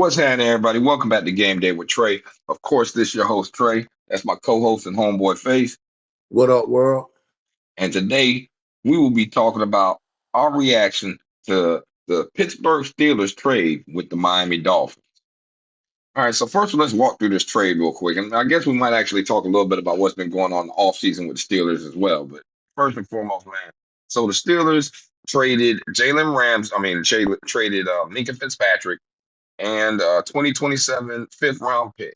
What's happening, everybody? Welcome back to Game Day with Trey. Of course, this is your host, Trey. That's my co-host and homeboy, Face. What up, world? And today, we will be talking about our reaction to the Pittsburgh Steelers trade with the Miami Dolphins. All right, so first, let's walk through this trade real quick. And I guess we might actually talk a little bit about what's been going on in the offseason with the Steelers as well. But first and foremost, man. So the Steelers traded Jalen Rams, traded Minka Fitzpatrick and 2027 fifth round pick.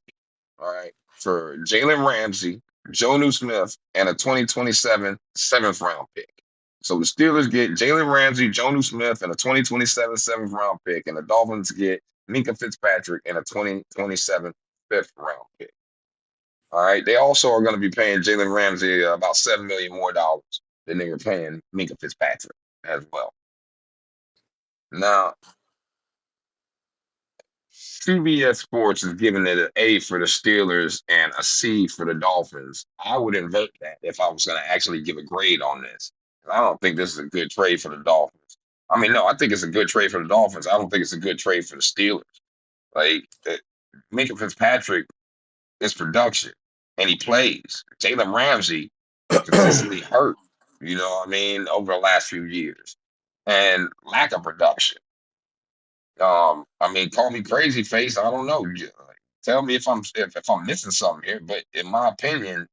All right. For Jalen Ramsey, Jonu Smith, and a 2027 seventh round pick. So the Steelers get Jalen Ramsey, Jonu Smith, and a 2027 seventh round pick, and the Dolphins get Minka Fitzpatrick and a 2027 fifth round pick. All right. They also are going to be paying Jalen Ramsey about $7 million more than they were paying Minka Fitzpatrick as well. Now, CBS Sports is giving it an A for the Steelers and a C for the Dolphins. I would invert that if I was going to actually give a grade on this. I don't think this is a good trade for the Dolphins. I mean, no, I think it's a good trade for the Dolphins. I don't think it's a good trade for the Steelers. Like, Minka Fitzpatrick is production, and he plays. Jalen Ramsey consistently hurt, you know what I mean, over the last few years, and lack of production. I mean, call me crazy, Face. I don't know. Tell me if I'm missing something here. But in my opinion,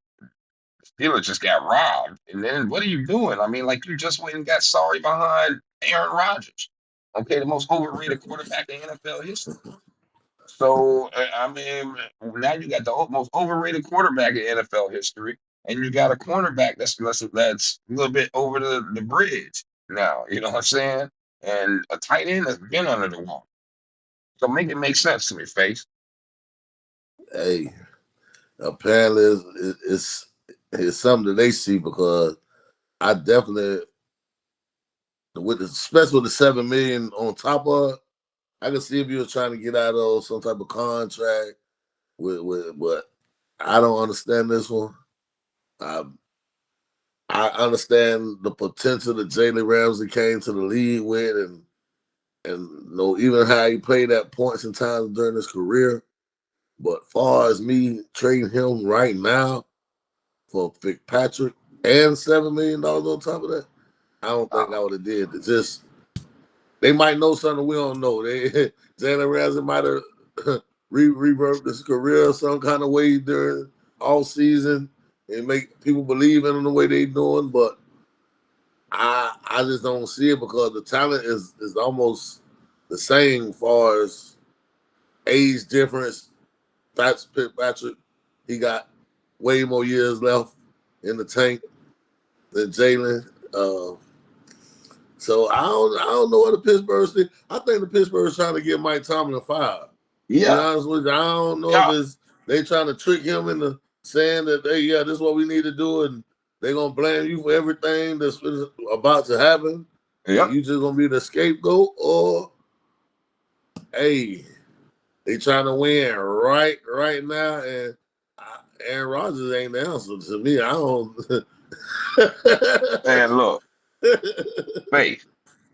Steelers just got robbed. And then what are you doing? I mean, like you just went and got sorry behind Aaron Rodgers. Okay, the most overrated quarterback in NFL history. So I mean, now you got the most overrated quarterback in NFL history, and you got a cornerback that's a little bit over the bridge now. You know what I'm saying? And a tight end that's been under the wall. So make it make sense to me, Face. Hey, apparently it's something that they see because I definitely, especially with the $7 million on top of it, I can see if you were trying to get out of some type of contract but I don't understand this one. I understand the potential that Jalen Ramsey came to the league with, and even how he played at points and times during his career. But far as me trading him right now for Fitzpatrick and $7 million on top of that, I don't think I would have did. It's just they might know something we don't know. Jalen Ramsey might have reworked his career some kind of way during all season and make people believe in him the way they doing, but I just don't see it because the talent is almost the same far as age difference. That's Fitzpatrick. He got way more years left in the tank than Jalen. So I don't know what the Pittsburgh see. I think the Pittsburgh's trying to get Mike Tomlin fired. Yeah. To be honest with you, I don't know if they trying to trick him into saying that this is what we need to do, and they're gonna blame you for everything that's about to happen. Yeah. You just gonna be the scapegoat, or hey, they trying to win right now, and Aaron Rodgers ain't the answer to me. I don't. And look, Faith.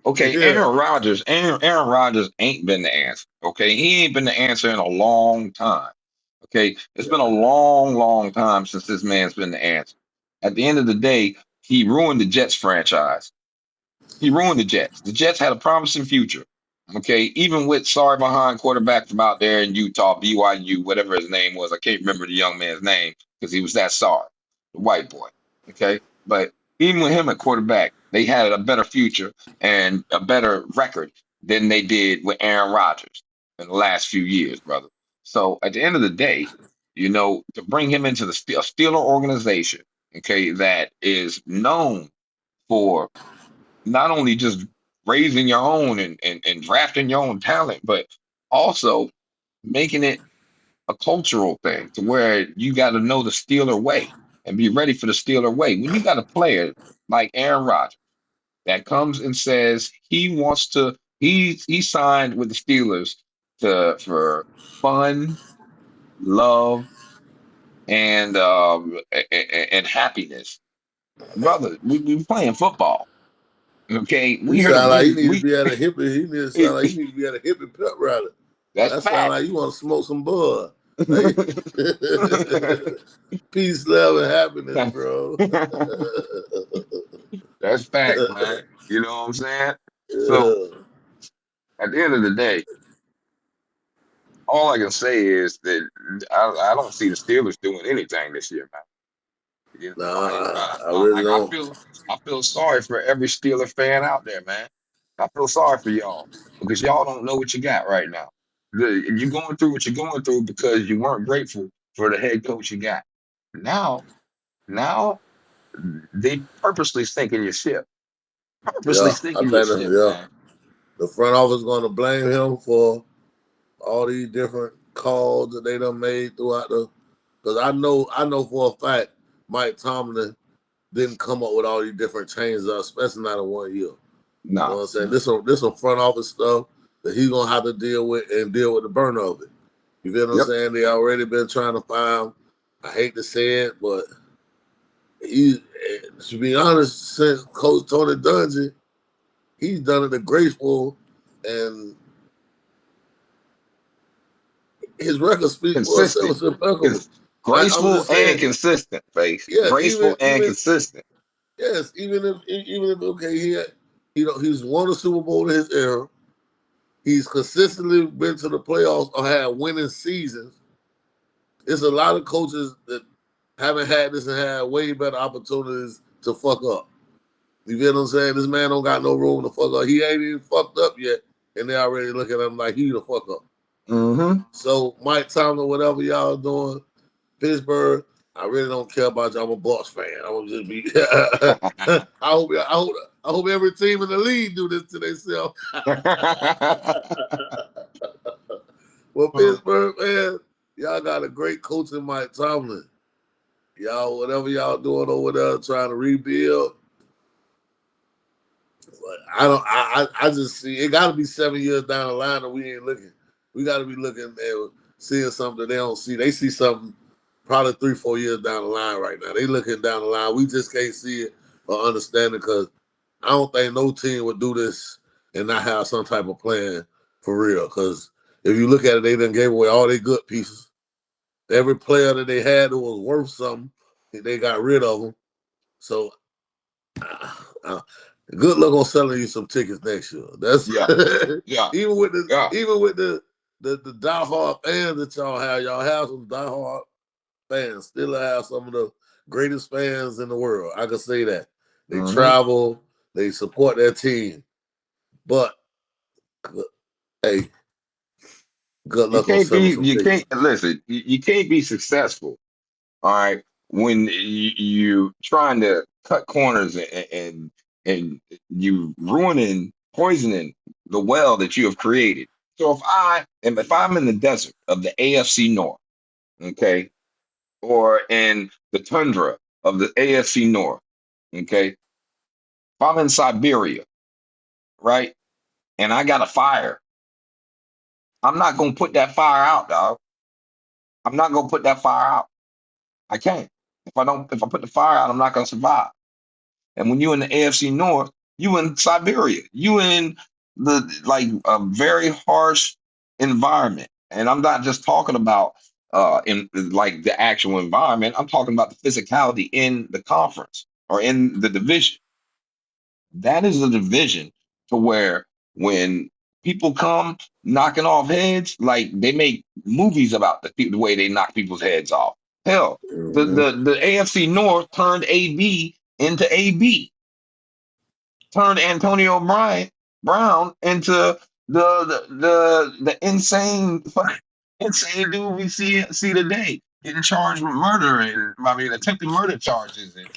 Okay, Yeah. Aaron Rodgers ain't been the answer. Okay, he ain't been the answer in a long time. Okay, it's been a long, long time since this man's been the answer. At the end of the day, he ruined the Jets franchise. He ruined the Jets. The Jets had a promising future. Okay, even with sorry behind quarterback from out there in Utah, BYU, whatever his name was. I can't remember the young man's name because he was that sorry, the white boy. Okay, but even with him at quarterback, they had a better future and a better record than they did with Aaron Rodgers in the last few years, brother. So at the end of the day, to bring him into the Steeler organization, okay, that is known for not only just raising your own and drafting your own talent, but also making it a cultural thing to where you got to know the Steeler way and be ready for the Steeler way. When you got a player like Aaron Rodgers that comes and says he signed with the Steelers for fun, love, and happiness. Brother, we playing football. Okay, He we here to sound like he win. need to be at a hippie. He need to sound like he need to be at a hippie pep rally. That's That sound fact. like you want to smoke some bud. Hey, peace, love, and happiness, bro. That's facts, man. You know what I'm saying? So Yeah. at the end of the day, all I can say is that I don't see the Steelers doing anything this year, man. You know, Nah, I really don't. I feel sorry for every Steeler fan out there, man. I feel sorry for y'all because y'all don't know what you got right now. You're going through what you're going through because you weren't grateful for the head coach you got. Now, now they purposely sinking your ship. Purposely Yeah, I sinking your think ship, man. the front office is going to blame him for all these different calls that they done made throughout the. Because I know for a fact Mike Tomlin didn't come up with all these different changes, especially not in 1 year. You know Nah, what I'm saying? This some front office stuff that he's gonna have to deal with and deal with the burn of it. You feel what I'm yep, saying? They already been trying to find. I hate to say it, but he, to be honest, since Coach Tony Dungy, he's done it a graceful, and his record speaks for itself. consistent, It's impeccable. Cons- I'm graceful just and saying, consistent, face. yeah, Graceful and consistent. yes, even if okay, he's won a Super Bowl in his era. He's consistently been to the playoffs or had winning seasons. It's a lot of coaches that haven't had this and had way better opportunities to fuck up. You get what I'm saying? This man don't got no room to fuck up. He ain't even fucked up yet, and they already look at him like he the fuck up. Mm-hmm. So Mike Tomlin, whatever y'all doing, Pittsburgh, I really don't care about you. I'm a Bucs fan. I'm gonna just be. I hope every team in the league do this to themselves. Well, Pittsburgh, man, y'all got a great coach in Mike Tomlin. Y'all, whatever y'all doing over there, trying to rebuild. But I just see it got to be 7 years down the line, and we ain't looking. We got to be looking at seeing something that they don't see. They see something probably 3-4 years down the line right now. They looking down the line. We just can't see it or understand it because I don't think no team would do this and not have some type of plan for real. Because if you look at it, they done gave away all their good pieces. Every player that they had that was worth something, they got rid of them. So, uh, good luck on selling you some tickets next year. That's Yeah, yeah, even with yeah. the diehard fans that y'all have some diehard fans. Still have some of the greatest fans in the world. I can say that. They Mm-hmm. travel, they support their team. But hey, good luck on selling some You tickets. can't listen. You can't be successful. All right, when you trying to cut corners and you ruining, poisoning the well that you have created. So if I'm in the desert of the AFC North, okay, or in the tundra of the AFC North, okay, if I'm in Siberia, right, and I got a fire, I'm not gonna put that fire out, dog. I'm not gonna put that fire out. I can't. If I put the fire out, I'm not gonna survive. And when you're in the AFC North, you in Siberia. You in the like a very harsh environment. And I'm not just talking about in like the actual environment. I'm talking about the physicality in the conference or in the division. That is a division to where when people come knocking off heads, like they make movies about the way they knock people's heads off. Hell, Mm-hmm. the AFC North turned AB into AB, turned Antonio Brown into the insane insane dude we see today, getting charged with murder and I mean attempted murder charges and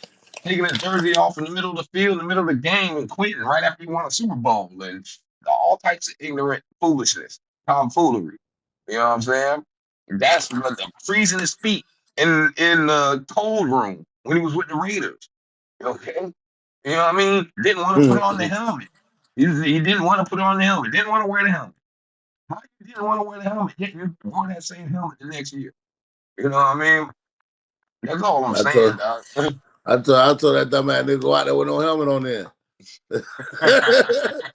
taking his jersey off in the middle of the field, in the middle of the game, and quitting right after he won a Super Bowl and all types of ignorant foolishness, tomfoolery. You know what I'm saying? That's what freezing his feet in the cold room when he was with the Raiders. Okay. You know what I mean? Didn't want to put on the helmet. He didn't want to put on the helmet. Didn't want to wear the helmet. How you didn't want to wear the helmet? Yet you wore that same helmet the next year. You know what I mean? That's all I'm I saying, told dog. I told that dumb ass nigga go out there with no helmet on there.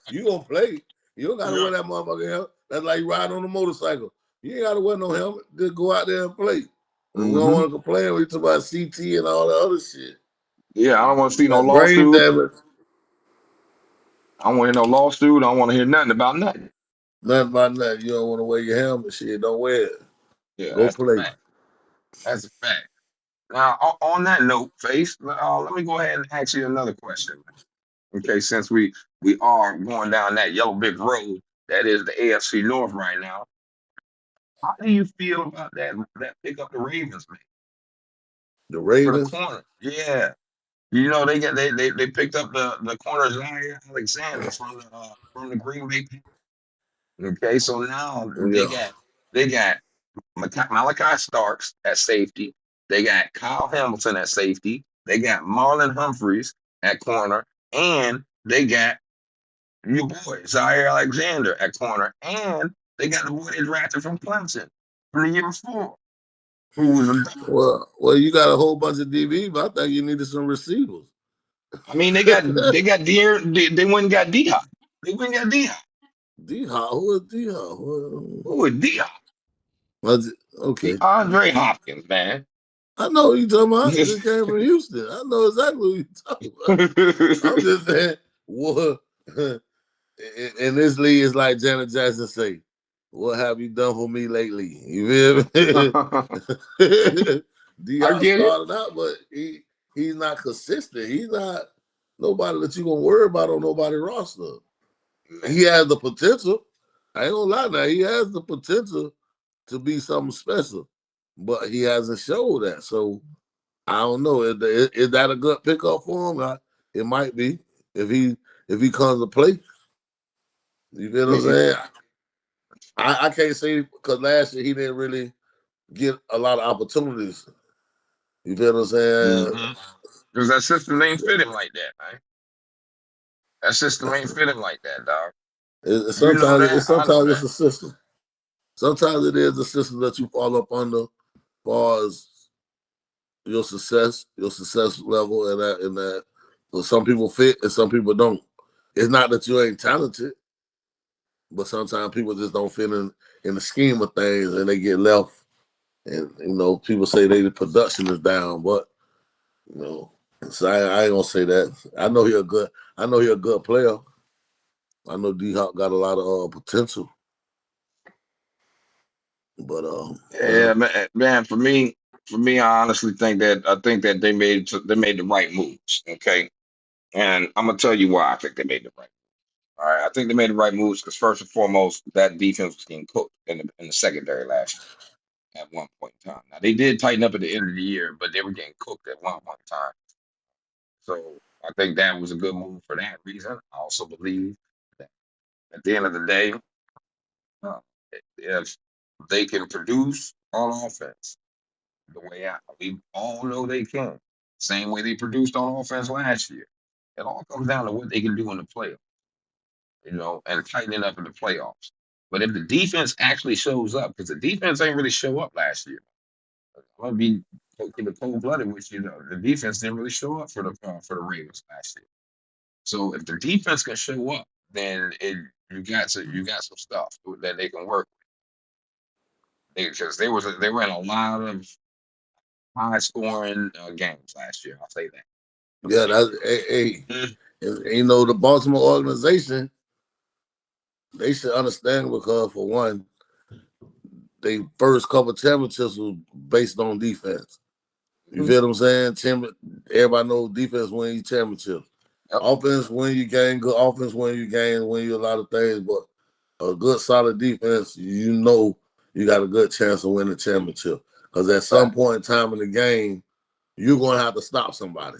You gonna play. You don't gotta Yeah. wear that motherfucking helmet. That's like riding on a motorcycle. You ain't got to wear no helmet. Just go out there and play. And we don't Mm-hmm. want to complain. We talk about CT and all the other shit. Yeah, I don't want to see no That brain lawsuit. damage. I don't want to hear no lawsuit. I don't want to hear nothing about nothing. Nothing about nothing. You don't want to wear your helmet. Shit, don't wear it. Yeah, Go that's a play. fact. That's a fact. Now, on that note, Face, let me go ahead and ask you another question. Okay, since we are going down that yellow brick road that is the AFC North right now, how do you feel about that pick up the Ravens man The for the Ravens. corner? Yeah, you know they picked up the corner Zaire Alexander from the Green Bay Packers. Okay, so now Yeah. they got Malachi Starks at safety. They got Kyle Hamilton at safety. They got Marlon Humphreys at corner, and they got your boy Zaire Alexander at corner, and they got the boy they drafted from Clemson from the year before, who was a dog. Well, you got a whole bunch of DB, but I think you needed some receivers. I mean, they got Deer, they went and got D Hop. They went and got D Hop. D Hop, who is D Hop? Who is D Hop? Okay. Andre Hopkins, man. I know who you talking about. He just came from Houston. I know exactly who you talking about. I'm just saying, what in this league is like Janet Jackson say, what have you done for me lately? You feel me? D I Hop get it, started out, but he's not consistent. He's not nobody that you gonna worry about on nobody's roster. man. He has the potential. I ain't gonna lie now. He has the potential to be something special, but he hasn't showed that. So I don't know. Is that a good pickup for him? It might be if he comes to play. You feel what I'm saying? I can't say because last year he didn't really get a lot of opportunities. You feel what I'm saying? Mm-hmm. Because that system ain't fit him like that, man. That system ain't fit him like that, dog. You know that. I know Sometimes it's that. a system. Sometimes it is a system that you fall up under, as far as your success level, and that. Well, some people fit and some people don't. It's not that you ain't talented, but sometimes people just don't fit in the scheme of things, and they get left. And people say the production is down, but you know, so I ain't gonna say that. I know he a good player. I know D Hop got a lot of potential, but Yeah, man. For me, I honestly think that they made the right moves. Okay, and I'm gonna tell you why I think they made the right. All right, I think they made the right moves because first and foremost, that defense was getting cooked in the secondary last year at one point in time. Now they did tighten up at the end of the year, but they were getting cooked at one point in time. So I think that was a good move for that reason. I also believe that at the end of the day, uh, if they can produce on offense the way we all know they can, same way they produced on offense last year, it all comes down to what they can do in the playoffs, and tightening up in the playoffs. But if the defense actually shows up, because the defense ain't really show up last year, I'm gonna be keep it cold blooded with you. The defense didn't really show up for the Ravens last year. So if the defense can show up, then you got some stuff that they can work with because they were in a lot of high scoring games last year. I'll say that. yeah, Okay. that's the Baltimore organization. They should understand because for one, they first couple championships was based on defense. You Mhm. feel what I'm saying? Everybody knows defense win you championships. Yep. Offense win you game. Good offense win you game. Win you a lot of things, but a good solid defense, you got a good chance of winning the championship. Because at some Fact. point in time in the game, you're gonna have to stop somebody.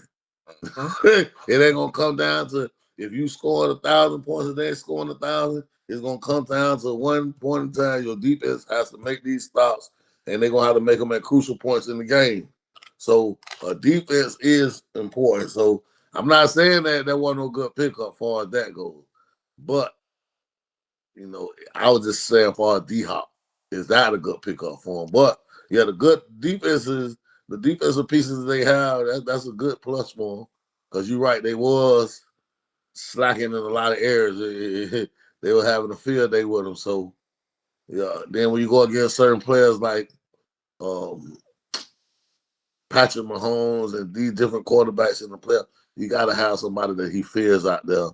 Mhm. It ain't gonna come down to if you scored 1,000 points and they scoring 1,000. It's gonna come down to one point in time. Your defense has to make these stops, and they're gonna have to make them at crucial points in the game. So defense is important. So I'm not saying that wasn't no good pickup far as that goes, but I was just saying for D Hop, is that a good pickup for him? But yeah, the defensive pieces they have, that's a good plus for them. Because you're right, they was slacking in a lot of areas. They were having a field day with them. So Yeah. Then when you go against certain players like um, Patrick Mahomes and these different quarterbacks in the player, you got to have somebody that he fears out there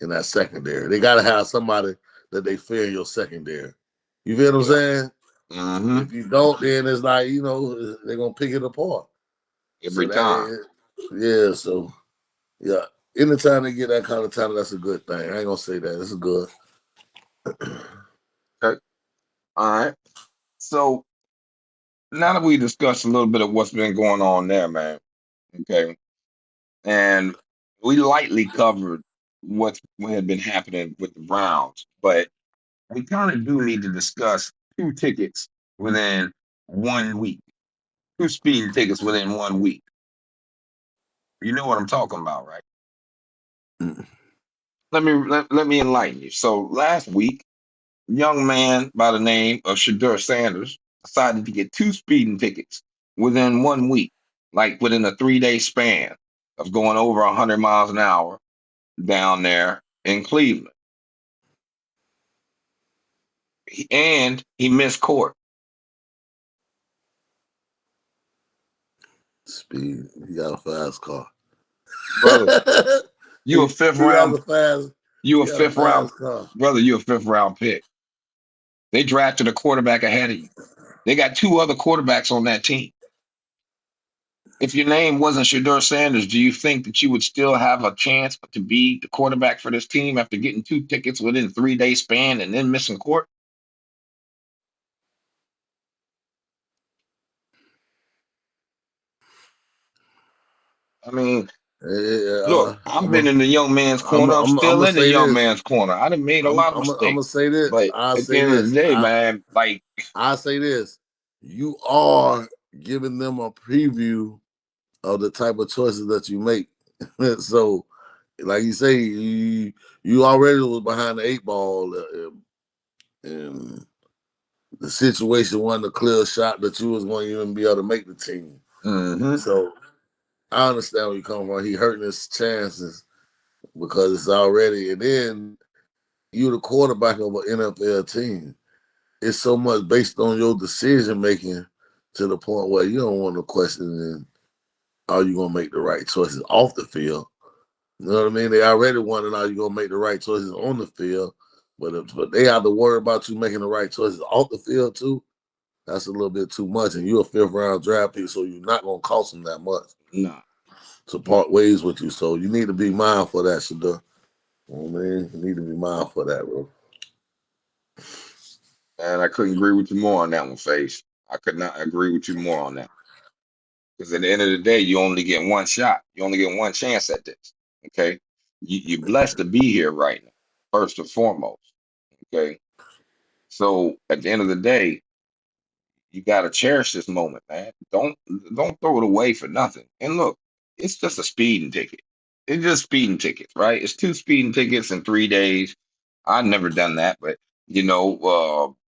in that secondary. They got to have somebody that they fear in your secondary. You feel what I'm Yeah. saying? Hmm. If you don't, then it's like they're gonna pick it apart. So Every time. yeah. So yeah, anytime they get that kind of talent, that's a good thing. I ain't gonna say that. This is good. Okay. All right. So now that we discussed a little bit of what's been going on there, man. Okay. And we lightly covered what had been happening with the Browns, but we kind of do need to discuss two tickets within 1 week, two speeding tickets within 1 week. You know what I'm talking about, right? Mm. Let me enlighten you. So last week, a young man by the name of Shadur Sanders decided to get two speeding tickets within 1 week, like within a 3 day span of going over 100 miles an hour down there in Cleveland. And he missed court. Speed. He got a fast car. Brother, you a fifth he has round, a fast. you He a got a fifth round, fast car. brother, you a fifth round pick. They drafted a quarterback ahead of you. They got two other quarterbacks on that team. If your name wasn't Shador Sanders, do you think that you would still have a chance to be the quarterback for this team after getting two tickets within a 3 day span and then missing court? I mean, look, I've I'm been a, in the young man's corner. I'm I'm still gonna in the say young this. man's corner. I done made a lot of I'm gonna mistakes. say this. But I'll at the say end of the this. day, man, like, I say this. You are giving them a preview of the type of choices that you make. So, like you say, you already was behind the eight ball, and the situation wasn't a clear shot that you was going to even be able to make the team. hmm So I understand where you come from. He hurting his chances because it's already, and then you're the quarterback of an NFL team. It's so much based on your decision making to the point where you don't want to question are you gonna make the right choices off the field. You know what I mean? They already wondering are you gonna make the right choices on the field, but they have to worry about you making the right choices off the field too. That's a little bit too much, and you're a fifth round draft pick, so you're not gonna cost them that much nah. to part ways with you. So you need to be mindful of that, Shador. You know what I mean? You need to be mindful of that, bro. And I couldn't agree with you more on that one, Face. I could not agree with you more on that. Because at the end of the day, you only get one shot. You only get one chance at this. Okay. You're blessed to be here right now, first and foremost. Okay. So at the end of the day, you gotta cherish this moment, man. Don't throw it away for nothing. And look, it's just a speeding ticket. It's just speeding tickets, right? It's two speeding tickets in 3 days. I've never done that, but my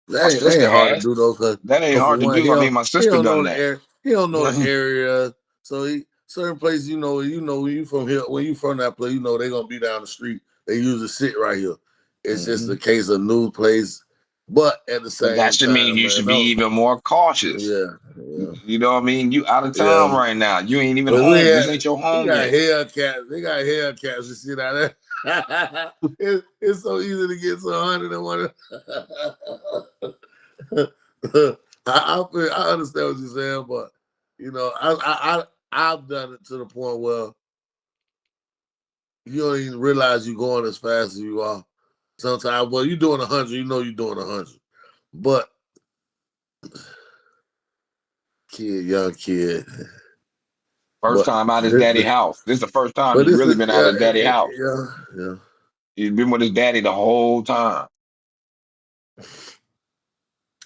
That sister ain't hard to has. do though, That ain't cause for hard to one, do. I mean, my he sister don't know done the that. area. He don't know the area. So certain places, when you from here, when you from that place, they gonna be down the street. They usually sit right here. It's just a Mhm. case of new place, but at the But that same should mean time, you man, should no, be even more cautious. yeah, yeah, You know what I mean? You out of town yeah. right now. You ain't even But we home. had, This ain't your he home got yet. Hellcats. They got Hellcats and shit out there. It's so easy to get to 101. I understand what you're saying, but I've done it to the point where you don't even realize you're going as fast as you are. Sometimes, well, you're doing 100, you're doing 100, but young kid, First but time out his daddy house. This is the first time but he this really is been out yeah, of his daddy house. yeah, yeah. He's been with his daddy the whole time.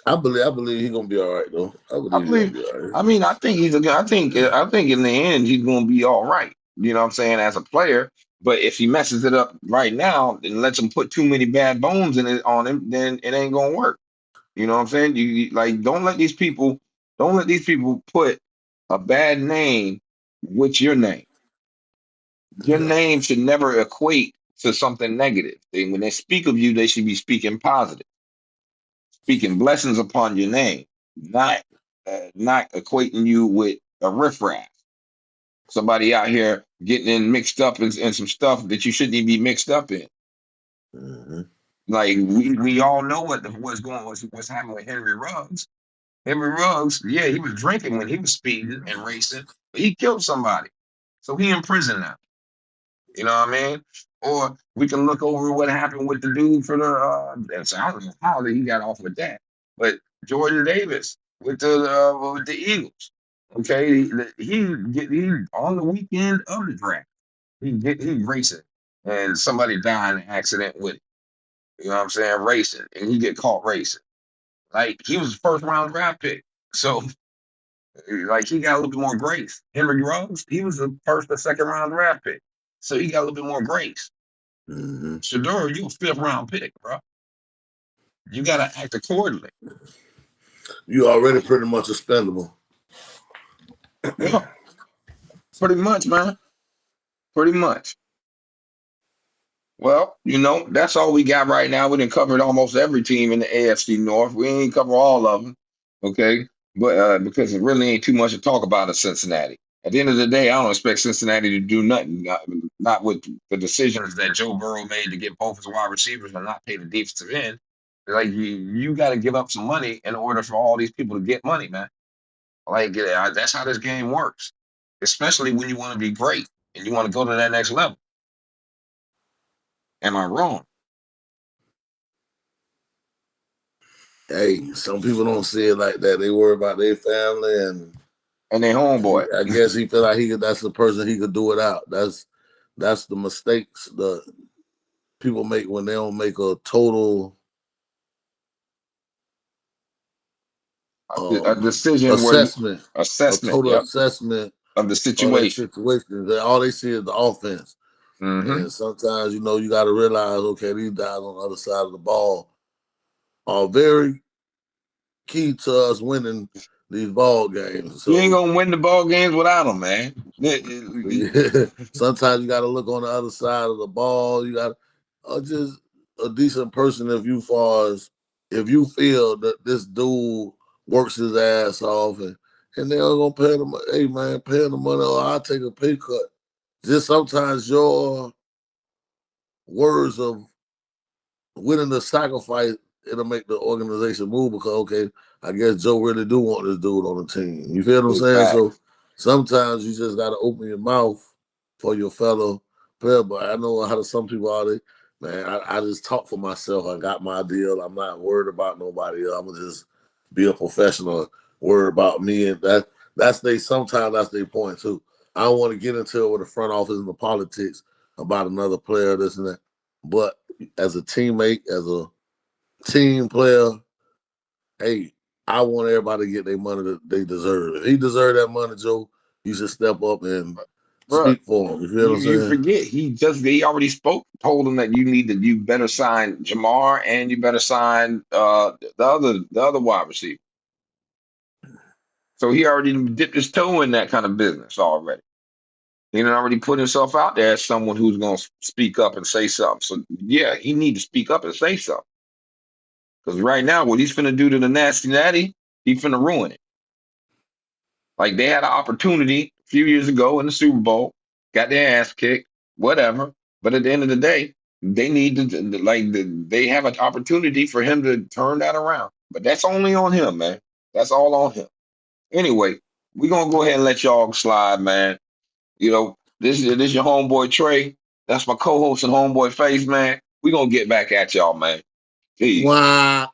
I believe he's gonna be all right though. I I believe he's gonna believe. be all right. I mean, I think he's a. I think in the end he's gonna be all right. You know what I'm saying as a player. But if he messes it up right now and lets him put too many bad bones in it on him, then it ain't gonna work. You know what I'm saying? Like don't let these people put a bad name with your name. Your Yeah. name should never equate to something negative. When they speak of you, they should be speaking positive. speaking blessings upon your name, not equating you with a riffraff. Somebody out here getting in mixed up in some stuff that you shouldn't even be mixed up in. Mm-hmm. Like we all know what's happening with Henry Ruggs. Henry Ruggs, yeah, he was drinking when he was speeding and racing, but he killed somebody. So he in prison now. You know what I mean? Or we can look over what happened with the dude for the and so I don't know how he got off with that. But Jordan Davis with the Eagles. Okay, he on the weekend of the draft. He racing and somebody died in an accident with it. You know what I'm saying? Racing. And he get caught racing. Like he was a first round draft pick. So like he got a little bit more grace. Henry Ruggs, he was a first or second round draft pick. So he got a little bit more grace. Mm-hmm. Shador, you a fifth round pick, bro. You gotta act accordingly. You already pretty much expendable. Yeah, pretty much, man. Pretty much. Well, that's all we got right now. We done covered almost every team in the AFC North. We ain't cover all of them, okay? But because it really ain't too much to talk about in Cincinnati. At the end of the day, I don't expect Cincinnati to do nothing. Not with the decisions that Joe Burrow made to get both his wide receivers and not pay the defensive end. Like you got to give up some money in order for all these people to get money, man. Like that's how this game works. Especially when you want to be great and you want to go to that next level. Am I wrong? Hey, some people don't see it like that. They worry about their family, And they homeboy. I guess he feel like that's the person he could do it out. That's the mistakes the people make when they don't make a total A decision where you assessment, a assessment, total yep, assessment of the of their situation. situation. All they see is the offense. Hmm. And sometimes, you got to realize, okay, these guys on the other side of the ball are very key to us winning these ball games. You ain't So gonna win the ball games without them, man. sometimes you got to look on the other side of the ball. You got just a decent person if you feel that this dude works his ass off and they're gonna pay him, hey man, pay him the money or I'll take a pay cut. Just sometimes your words of willing to sacrifice, it'll make the organization move because okay, I guess Joe really do want this dude on the team. You feel what I'm Big saying? fact. So sometimes you just gotta open your mouth for your fellow player. But I know how some people are there. Man, I just talk for myself. I got my deal. I'm not worried about nobody else. I'm gonna just be a professional, worry about me. And sometimes that's their point too. I don't want to get into it with the front office and the politics about another player, this and that. But as a teammate, as a team player, hey, I want everybody to get their money that they deserve. If he deserve that money, Joe, you should step up and Bro, speak for him. You feel you, what I'm you saying? forget he already spoke, told him that you better sign Jamar and you better sign the other wide receiver. So he already dipped his toe in that kind of business already. He done already put himself out there as someone who's gonna speak up and say something. So yeah, he need to speak up and say something. Because right now, what he's finna do to the nasty natty, he finna ruin it. Like they had an opportunity a few years ago in the Super Bowl, got their ass kicked, whatever. But at the end of the day, they need to they have an opportunity for him to turn that around. But that's only on him, man. That's all on him. Anyway, we're gonna go ahead and let y'all slide, man. This your homeboy Trey. That's my co-host and homeboy Face, man. We're gonna get back at y'all, man. Peace. Why?